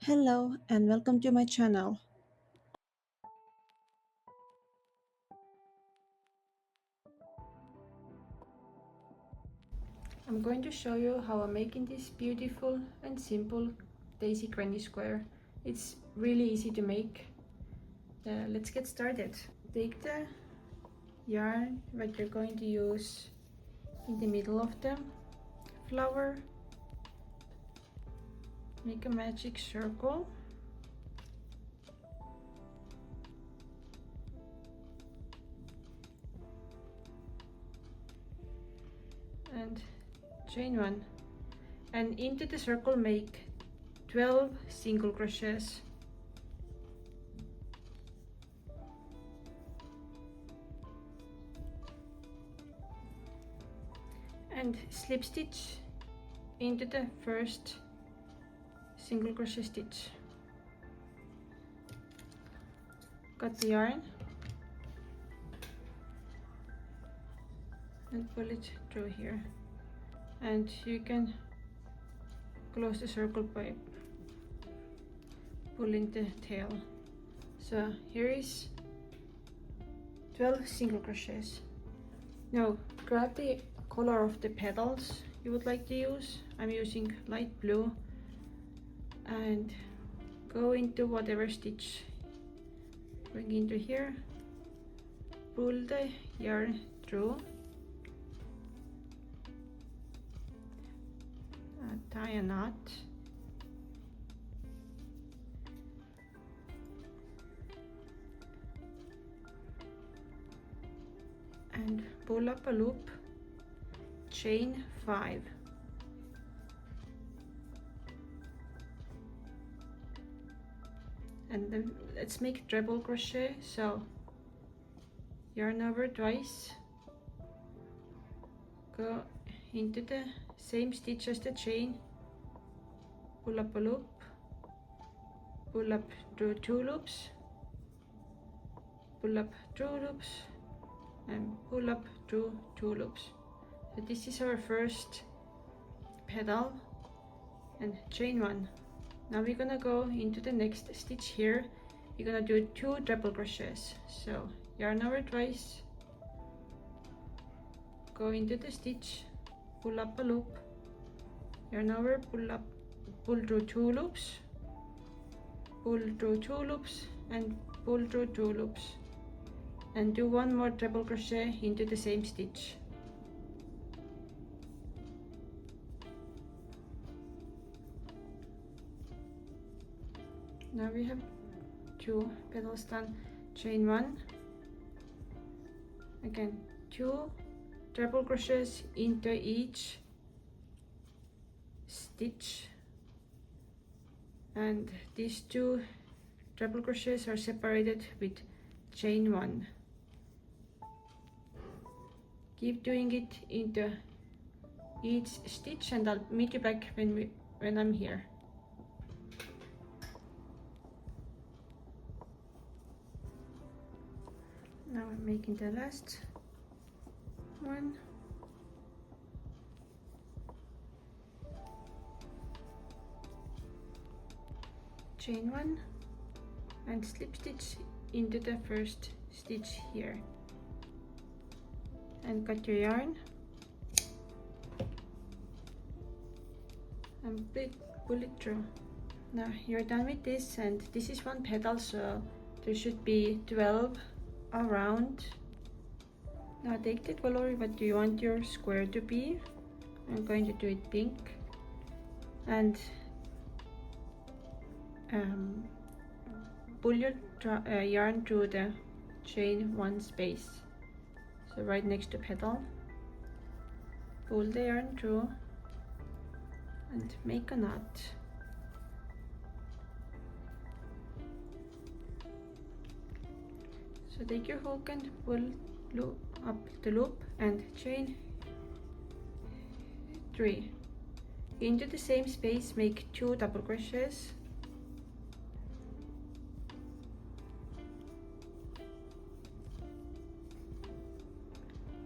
Hello and welcome to my channel. I'm going to show you how I'm making this beautiful and simple daisy granny square. It's really easy to make. Let's get started. Take the yarn that you're going to use in the middle of the flower. Make a magic circle. And chain one. And into the circle make 12 single crochets. And slip stitch into the first single crochet stitch. Cut the yarn and pull it through here, and you can close the circle by pulling the tail. So here is 12 single crochets. Now grab the color of the petals you would like to use. I'm using light blue, and go into whatever stitch. Bring into here, pull the yarn through, tie a knot, and pull up a loop, chain 5. And then let's make treble crochet. So yarn over twice, go into the same stitch as the chain, pull up a loop, pull up through 2 loops, pull up 2 loops, and pull up through 2 loops. So this is our first petal, and chain 1. Now we're gonna go into the next stitch here. You're gonna do 2 treble crochets. So yarn over twice, go into the stitch, pull up a loop, yarn over, pull up, pull through 2 loops, pull through 2 loops, and pull through 2 loops, and do 1 more treble crochet into the same stitch. Now we have 2 petals done. Chain 1, again 2 treble crochets into each stitch, and these 2 treble crochets are separated with chain 1. Keep doing it into each stitch, and I'll meet you back when I'm here. Now I'm making the last one. Chain 1 and slip stitch into the first stitch here, and cut your yarn and pull it through. Now you're done with this, and this is 1 petal, so there should be 12 around. Now take the color that you want your square to be. I'm going to do it pink, and pull your yarn through the chain 1 space, so right next to petal. Pull the yarn through and make a knot. So take your hook and pull up the loop and chain 3. Into the same space make 2 double crochets,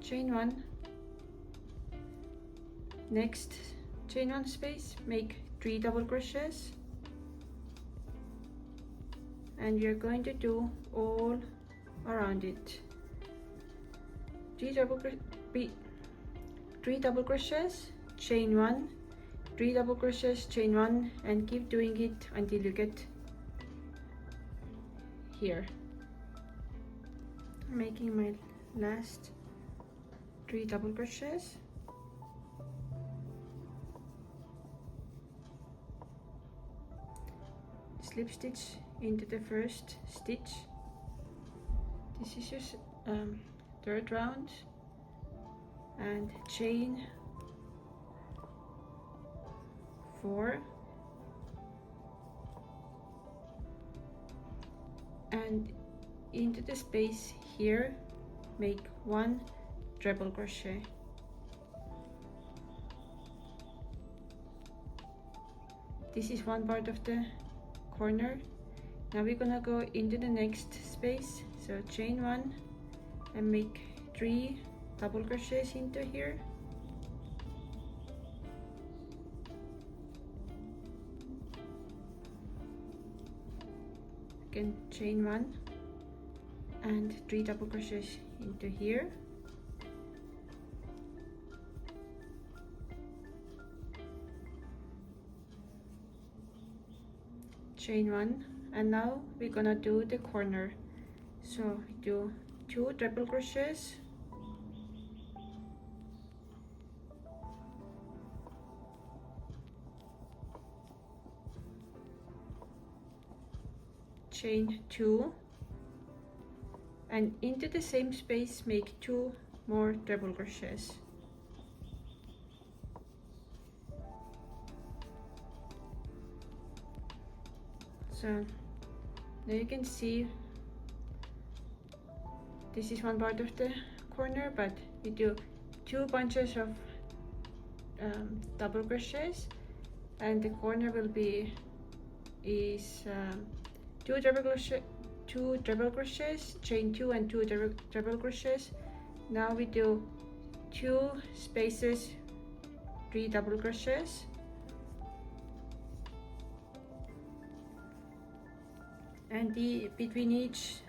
chain 1, next chain 1 space make 3 double crochets, and we are going to do all around it. 3 double crochets, chain 1, 3 double crochets, chain 1, and keep doing it until you get here. I'm making my last 3 double crochets. Slip stitch into the first stitch. This is your third round, and chain 4, and into the space here make 1 treble crochet. This is one part of the corner. Now we're gonna go into the next space, so chain 1 and make 3 double crochets into here. Again, chain 1 and 3 double crochets into here. Chain 1, and now we're gonna do the corner. So do 2 treble crochets, chain 2, and into the same space make 2 more treble crochets. So now you can see this is one part of the corner, but we do 2 bunches of double crochets, and the corner will be 2 treble crochets, chain 2 and 2 treble crochets. Now we do 2 spaces, 3 double crochets, and between each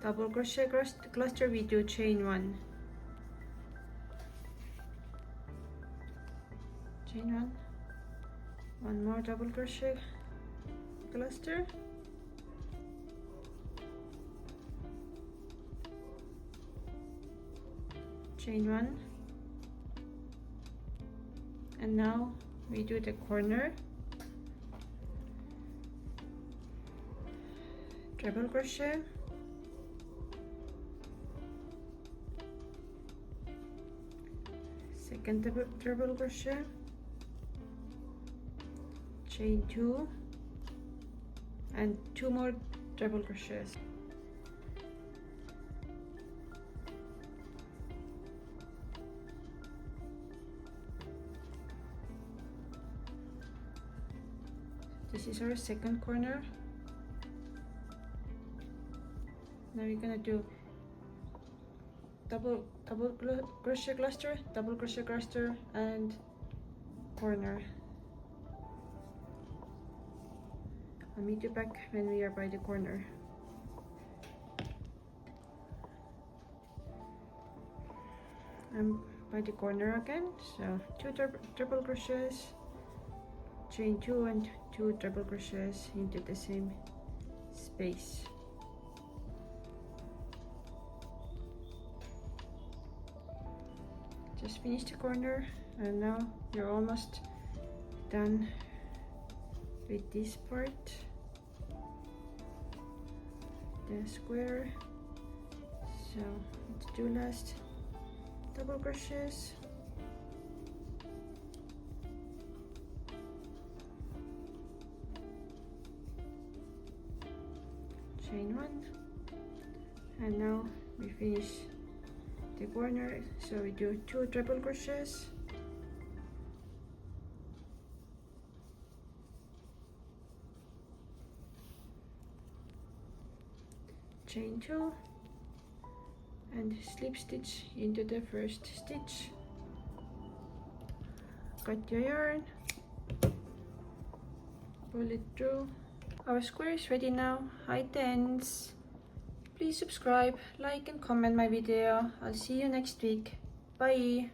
double crochet cluster we do chain 1, chain 1, 1 more double crochet cluster, chain 1, and now we do the corner, treble crochet, second treble crochet, chain 2, and 2 more treble crochets. This is our second corner. Now we're gonna do double crochet cluster, double crochet cluster, and corner. I'll meet you back when we are by the corner. I'm by the corner again, so 2 triple crochets, chain 2 and 2 triple crochets into the same space. Just finish the corner, and now you're almost done with this part, the square. So let's do last double crochets, chain 1, and now we finish the corner, so we do 2 triple crochets, chain 2, and slip stitch into the first stitch, cut your yarn, pull it through, our square is ready now. Hi tens. Please subscribe, like and comment my video. I'll see you next week. Bye.